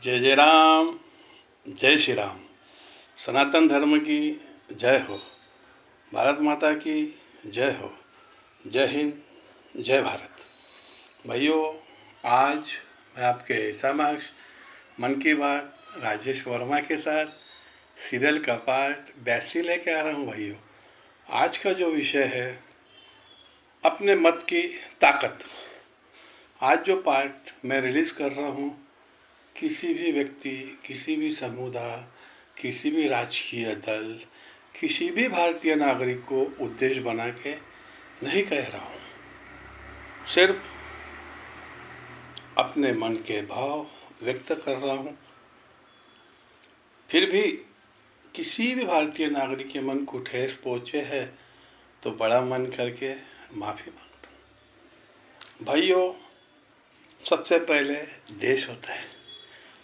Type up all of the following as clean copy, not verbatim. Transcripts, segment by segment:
जय जय राम, जय श्री राम। सनातन धर्म की जय हो, भारत माता की जय हो। जय हिंद, जय भारत। भाइयों, आज मैं आपके समक्ष मन की बात राजेश वर्मा के साथ सीरियल का पार्ट 82 लेके आ रहा हूँ। भाइयों, आज का जो विषय है अपने मत की ताकत। आज जो पार्ट मैं रिलीज़ कर रहा हूँ, किसी भी व्यक्ति, किसी भी समुदाय, किसी भी राजकीय दल, किसी भी भारतीय नागरिक को उद्देश्य बना के नहीं कह रहा हूँ। सिर्फ अपने मन के भाव व्यक्त कर रहा हूँ। फिर भी किसी भी भारतीय नागरिक के मन को ठेस पहुँचे है तो बड़ा मन करके माफ़ी मांगता हूँ। भाइयों, सबसे पहले देश होता है,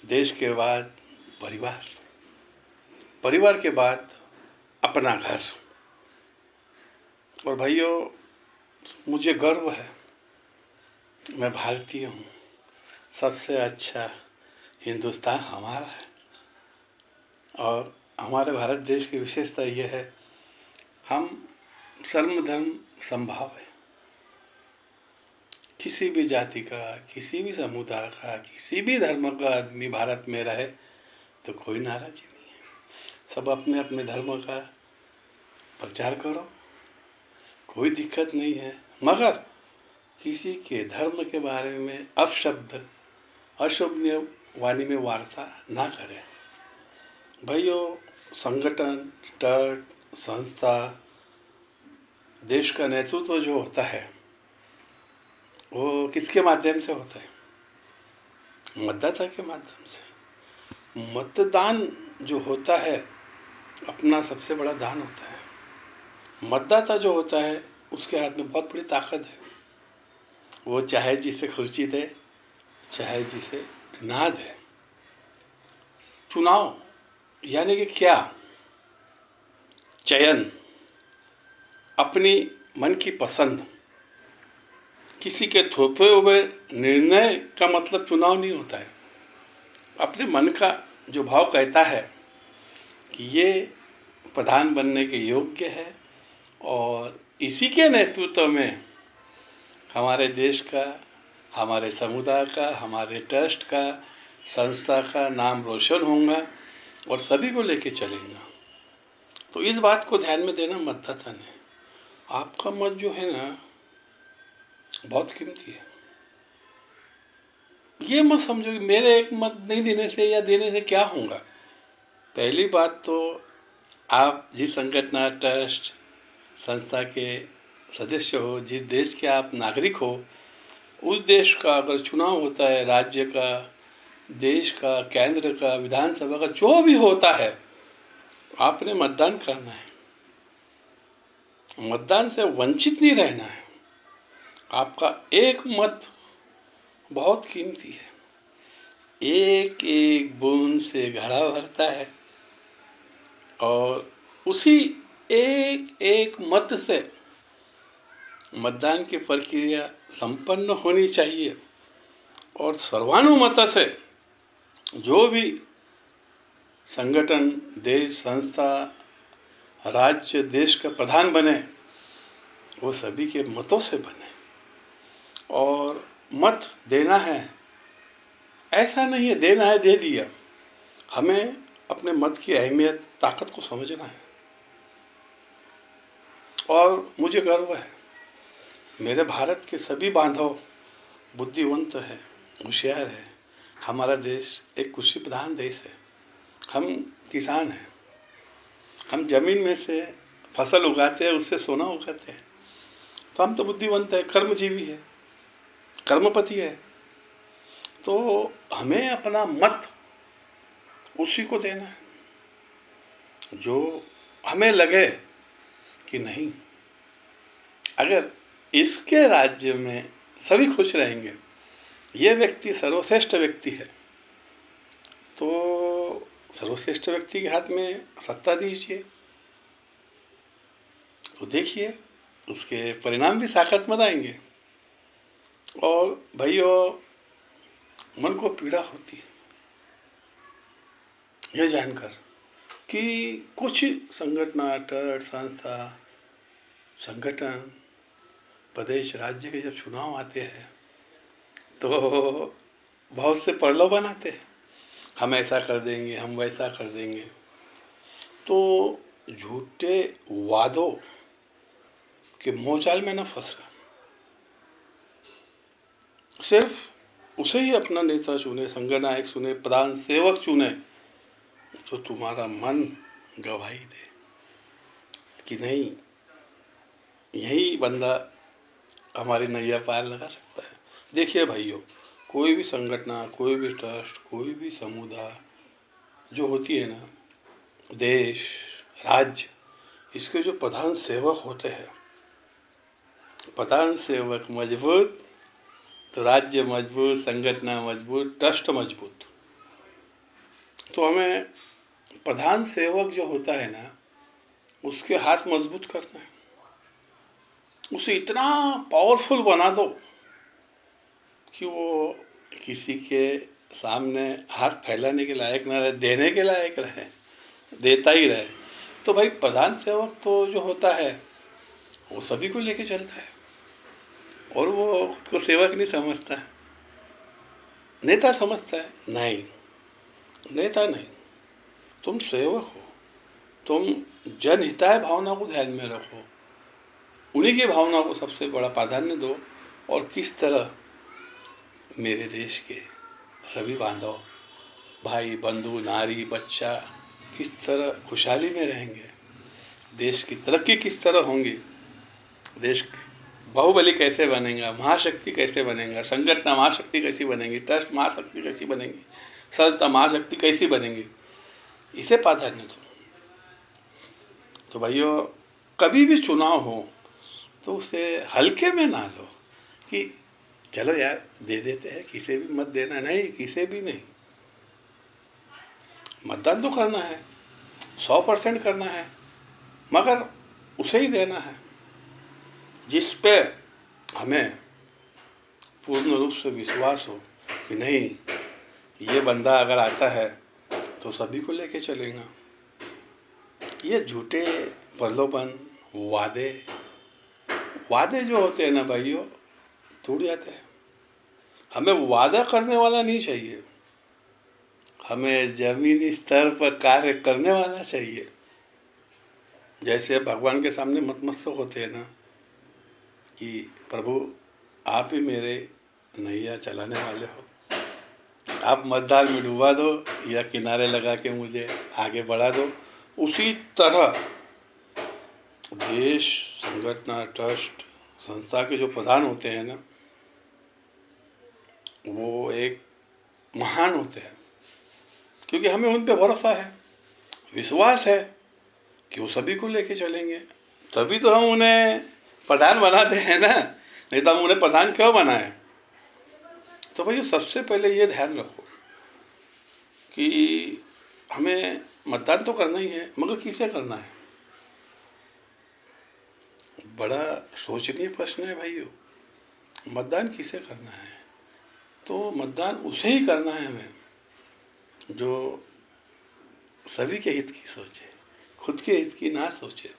देश के बाद परिवार, परिवार के बाद अपना घर। और भाइयों, मुझे गर्व है, मैं भारतीय हूँ। सबसे अच्छा हिंदुस्तान हमारा है। और हमारे भारत देश की विशेषता यह है, हम सर्व धर्म समभाव है। किसी भी जाति का, किसी भी समुदाय का, किसी भी धर्म का आदमी भारत में रहे तो कोई नाराज़ी नहीं है। सब अपने अपने धर्म का प्रचार करो, कोई दिक्कत नहीं है। मगर किसी के धर्म के बारे में अपशब्द, अशुभ वाणी में वार्ता ना करें। भाइयों, संगठन, ट्रस्ट, संस्था, देश का नेतृत्व जो होता है वो किसके माध्यम से होता है? मतदाता के माध्यम से। मतदान जो होता है अपना सबसे बड़ा दान होता है। मतदाता जो होता है उसके हाथ में बहुत बड़ी ताकत है। वो चाहे जिसे खुशी दे, चाहे जिसे ना दे। चुनाव यानी कि क्या? चयन, अपनी मन की पसंद। किसी के थोपे हुए निर्णय का मतलब चुनाव नहीं होता है। अपने मन का जो भाव कहता है कि ये प्रधान बनने के योग्य है और इसी के नेतृत्व में हमारे देश का, हमारे समुदाय का, हमारे ट्रस्ट का, संस्था का नाम रोशन होगा और सभी को लेके चलेंगे। तो इस बात को ध्यान में देना मतदाता ने। आपका मत जो है ना बहुत कीमती है। ये मत समझो कि मेरे एक मत नहीं देने से या देने से क्या होगा। पहली बात तो आप जिस संगठन, ट्रस्ट, संस्था के सदस्य हो, जिस देश के आप नागरिक हो, उस देश का अगर चुनाव होता है, राज्य का, देश का, केंद्र का, विधानसभा का, जो भी होता है, आपने मतदान करना है। मतदान से वंचित नहीं रहना है। आपका एक मत बहुत कीमती है। एक एक बूंद से घड़ा भरता है और उसी एक एक मत से मतदान की प्रक्रिया संपन्न होनी चाहिए। और सर्वानुमत से जो भी संगठन, देश, संस्था, राज्य, देश का प्रधान बने वो सभी के मतों से बने। और मत देना है, ऐसा नहीं है देना है दे दिया। हमें अपने मत की अहमियत, ताकत को समझना है। और मुझे गर्व है, मेरे भारत के सभी बांधव बुद्धिवंत है, होशियार है। हमारा देश एक कृषि प्रधान देश है। हम किसान हैं। हम जमीन में से फसल उगाते हैं, उससे सोना उगाते हैं। तो हम तो बुद्धिवंत है, कर्मजीवी है, कर्मपति है। तो हमें अपना मत उसी को देना है जो हमें लगे कि नहीं, अगर इसके राज्य में सभी खुश रहेंगे, ये व्यक्ति सर्वश्रेष्ठ व्यक्ति है, तो सर्वश्रेष्ठ व्यक्ति के हाथ में सत्ता दीजिए। तो देखिए उसके परिणाम भी सकारात्मक आएंगे। और भाइयों, मन को पीड़ा होती है, यह जानकर कि कुछ संगठन, ट्रस्ट, संस्था, संगठन, प्रदेश, राज्य के जब चुनाव आते हैं तो बहुत से प्रलोभन आते हैं, हम ऐसा कर देंगे, हम वैसा कर देंगे। तो झूठे वादों के मोहजाल में न फंसना, सिर्फ उसे ही अपना नेता चुने, संघ नायक चुने, प्रधान सेवक चुने जो तुम्हारा मन गवाही दे कि नहीं, यही बंदा हमारी नैया पार लगा सकता है। देखिए भाइयों, कोई भी संगठन, कोई भी ट्रस्ट, कोई भी समुदाय जो होती है ना, देश, राज्य, इसके जो प्रधान सेवक होते हैं, प्रधान सेवक मजबूत तो राज्य मजबूत, संगठन मजबूत, ट्रस्ट मजबूत। तो हमें प्रधान सेवक जो होता है ना, उसके हाथ मजबूत करना है, उसे इतना पावरफुल बना दो कि वो किसी के सामने हाथ फैलाने के लायक ना रहे, देने के लायक रहे, देता ही रहे। तो भाई प्रधान सेवक तो जो होता है वो सभी को लेके चलता है, और वो खुद को सेवक नहीं समझता है, नेता समझता है। नहीं, नेता नहीं, तुम सेवक हो, तुम जनहिताय भावना को ध्यान में रखो, उन्हीं की भावना को सबसे बड़ा प्राधान्य दो, और किस तरह मेरे देश के सभी बांधव, भाई, बंधु, नारी, बच्चा किस तरह खुशहाली में रहेंगे, देश की तरक्की किस तरह होंगी, देश बाहुबली कैसे बनेगा, महाशक्ति कैसे बनेगा, संगठन महाशक्ति कैसी बनेगी, ट्रस्ट महाशक्ति कैसी बनेगी, संस्था महाशक्ति कैसी बनेगी, इसे प्राधान्य दो। तो भाइयों, कभी भी चुनाव हो तो उसे हल्के में ना लो कि चलो यार दे देते हैं, किसे भी मत देना, नहीं, किसे भी नहीं। मतदान तो करना है, 100% करना है, मगर उसे ही देना है जिस पे हमें पूर्ण रूप से विश्वास हो कि नहीं, ये बंदा अगर आता है तो सभी को लेके चलेगा। ये झूठे प्रलोभन, वादे जो होते हैं ना भाइयों, टूट जाते हैं। हमें वादा करने वाला नहीं चाहिए, हमें जमीनी स्तर पर कार्य करने वाला चाहिए। जैसे भगवान के सामने नतमस्तक होते हैं ना कि प्रभु आप ही मेरे नैया चलाने वाले हो, आप मझधार में डुबा दो या किनारे लगा के मुझे आगे बढ़ा दो। उसी तरह देश, संगठन, ट्रस्ट, संस्था के जो प्रधान होते हैं ना, वो एक महान होते हैं, क्योंकि हमें उन पे भरोसा है, विश्वास है कि वो सभी को लेके चलेंगे। तभी तो हम उन्हें प्रधान बनाते हैं ना, नहीं तो हम उन्हें प्रधान क्यों बनाए। तो भाई सबसे पहले ये ध्यान रखो कि हमें मतदान तो करना ही है, मगर किसे करना है। बड़ा सोचनीय प्रश्न है भाइयों, मतदान किसे करना है। तो मतदान उसे ही करना है हमें जो सभी के हित की सोचे, खुद के हित की ना सोचे।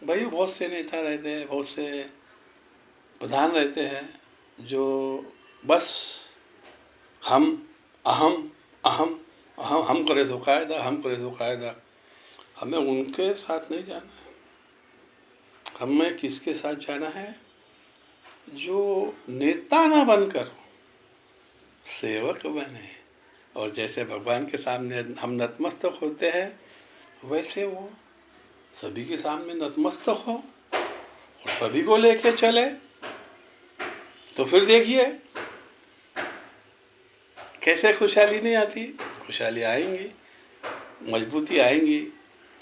भाइयों, बहुत से नेता रहते हैं, बहुत से प्रधान रहते हैं जो बस हम, अहम, अहम, अहम, हम करे तो कायदा, हम करे तो कायदा। हमें उनके साथ नहीं जाना है, हमें किसके साथ जाना है, जो नेता ना बनकर सेवक बने। और जैसे भगवान के सामने हम नतमस्तक होते हैं, वैसे वो सभी के सामने नतमस्तक हो और सभी को लेके चले। तो फिर देखिए कैसे खुशहाली नहीं आती। खुशहाली आएंगी, मजबूती आएंगी,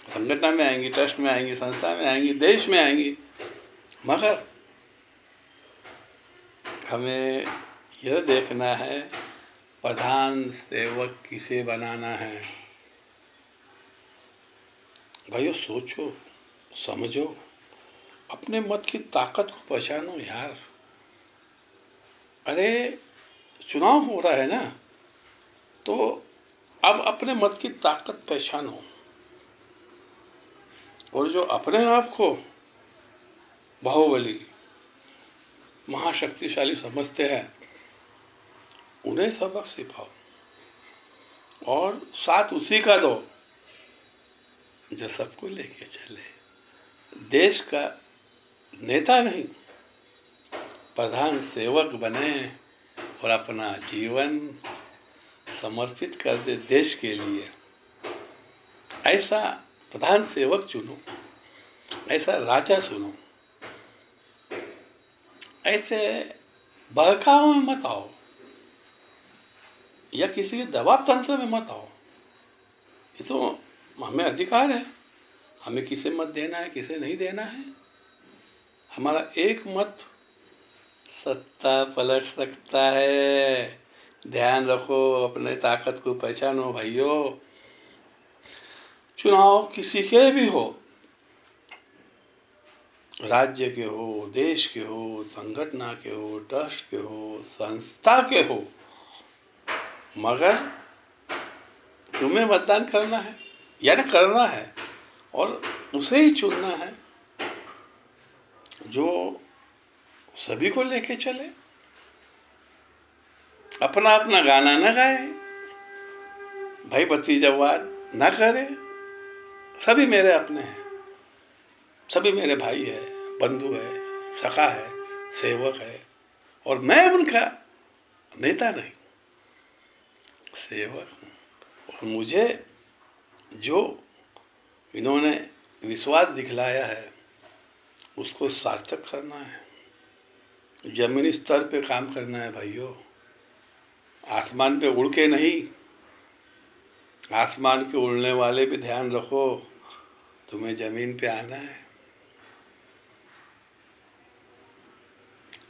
संगठन में आएंगी, ट्रस्ट में आएंगी, संस्था में आएंगी, देश में आएंगी। मगर हमें यह देखना है प्रधान सेवक किसे बनाना है। भाइयों, सोचो, समझो, अपने मत की ताकत को पहचानो यार। अरे चुनाव हो रहा है ना, तो अब अपने मत की ताकत पहचानो, और जो अपने आप को बाहुबली महाशक्तिशाली समझते हैं उन्हें सबक सिखाओ, और साथ उसी का दो जो सबको लेके चले। देश का नेता नहीं, प्रधान सेवक बने और अपना जीवन समर्पित कर दे देश के लिए। ऐसा प्रधान सेवक चुनो, ऐसा राजा चुनो। ऐसे बहकाव में मत आओ या किसी के दबाव तंत्र में मत आओ। ये तो हमें अधिकार है, हमें किसे मत देना है, किसे नहीं देना है। हमारा एक मत सत्ता पलट सकता है। ध्यान रखो, अपने ताकत को पहचानो भाइयों। चुनाव किसी के भी हो, राज्य के हो, देश के हो, संगठन के हो, ट्रस्ट के हो, संस्था के हो, मगर तुम्हें मतदान करना है, यानी करना है, और उसे ही चुनना है जो सभी को लेके चले। अपना अपना गाना न गाए, भाई भतीजावाद न करे। सभी मेरे अपने हैं, सभी मेरे भाई है, बंधु है, सखा है, सेवक है, और मैं उनका नेता नहीं, सेवक हूँ। और मुझे जो इन्होंने विश्वास दिखलाया है उसको सार्थक करना है। जमीनी स्तर पे काम करना है भाइयों, आसमान पे उड़ के नहीं। आसमान के उड़ने वाले भी ध्यान रखो, तुम्हें जमीन पे आना है।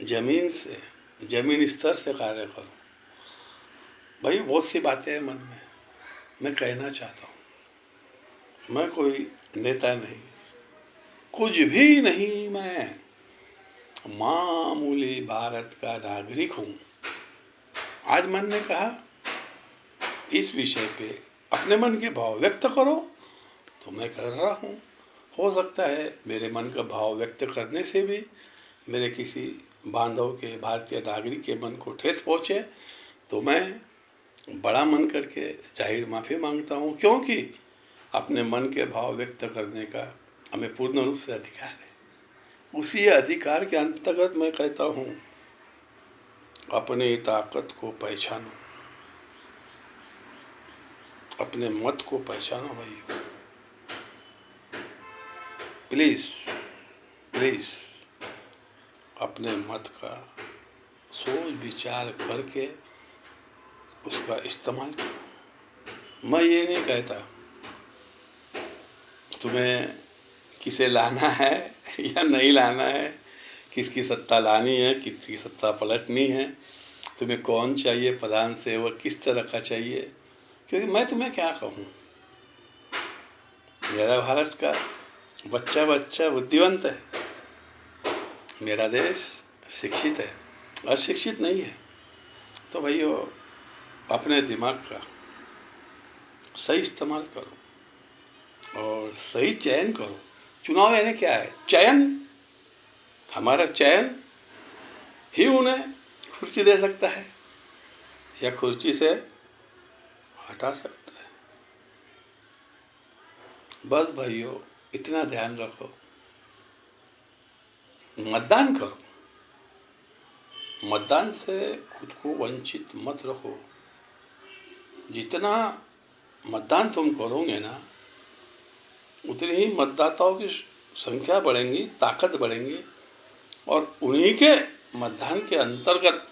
जमीन से, जमीन स्तर से कार्य करो। भाई बहुत सी बातें हैं मन में, मैं कहना चाहता हूँ। मैं कोई नेता नहीं, कुछ भी नहीं, मैं मामूली भारत का नागरिक हूँ। आज मन ने कहा इस विषय पे अपने मन के भाव व्यक्त करो, तो मैं कर रहा हूँ। हो सकता है मेरे मन का भाव व्यक्त करने से भी मेरे किसी बांधव के, भारतीय नागरिक के मन को ठेस पहुँचे, तो मैं बड़ा मन करके जाहिर माफ़ी मांगता हूँ, क्योंकि अपने मन के भाव व्यक्त करने का हमें पूर्ण रूप से अधिकार है। उसी अधिकार के अंतर्गत मैं कहता हूँ, अपनी ताकत को पहचानो, अपने मत को पहचानो भाई। प्लीज प्लीज अपने मत का सोच विचार करके उसका इस्तेमाल करो। मैं ये नहीं कहता तुम्हें किसे लाना है या नहीं लाना है, किसकी सत्ता लानी है, किसकी सत्ता पलटनी है, तुम्हें कौन चाहिए, प्रधान सेवक किस तरह का चाहिए। क्योंकि मैं तुम्हें क्या कहूँ, मेरा भारत का बच्चा बच्चा बुद्धिवंत है, मेरा देश शिक्षित है, अशिक्षित नहीं है। तो भाइयों अपने दिमाग का सही इस्तेमाल करो और सही चयन करो। चुनाव यानी क्या है? चयन। हमारा चयन ही उन्हें कुर्सी दे सकता है या कुर्सी से हटा सकता है। बस भाइयों इतना ध्यान रखो, मतदान करो, मतदान से खुद को वंचित मत रखो। जितना मतदान तुम करोगे ना, उतनी ही मतदाताओं की संख्या बढ़ेंगी, ताकत बढ़ेंगी, और उन्हीं के मतदान के अंतर्गत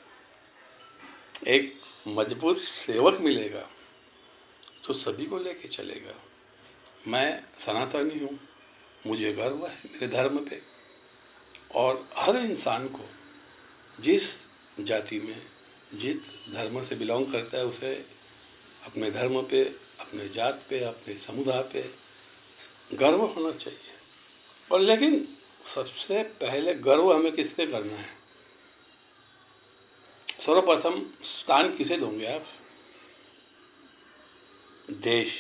एक मजबूत सेवक मिलेगा जो सभी को लेके चलेगा। मैं सनातनी हूँ, मुझे गर्व है मेरे धर्म पे, और हर इंसान को जिस जाति में, जिस धर्म से बिलोंग करता है, उसे अपने धर्म पे, अपने जात पे, अपने समुदाय पे गर्व होना चाहिए। और लेकिन सबसे पहले गर्व हमें किस पे करना है? सर्वप्रथम स्थान किसे दोगे आप? देश,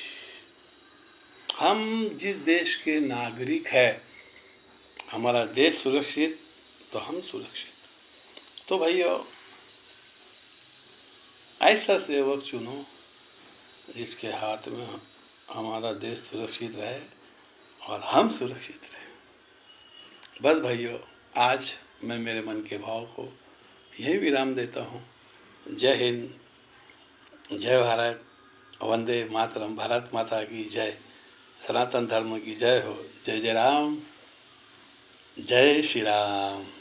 हम जिस देश के नागरिक हैं, हमारा देश सुरक्षित तो हम सुरक्षित। तो भाइयों, ऐसा सेवक चुनो जिसके हाथ में हमारा देश सुरक्षित रहे और हम सुरक्षित रहे। बस भाइयों, आज मैं मेरे मन के भाव को यही विराम देता हूँ। जय हिंद, जय भारत, वंदे मातरम, भारत माता की जय, सनातन धर्म की जय हो। जय जय राम, जय श्री राम।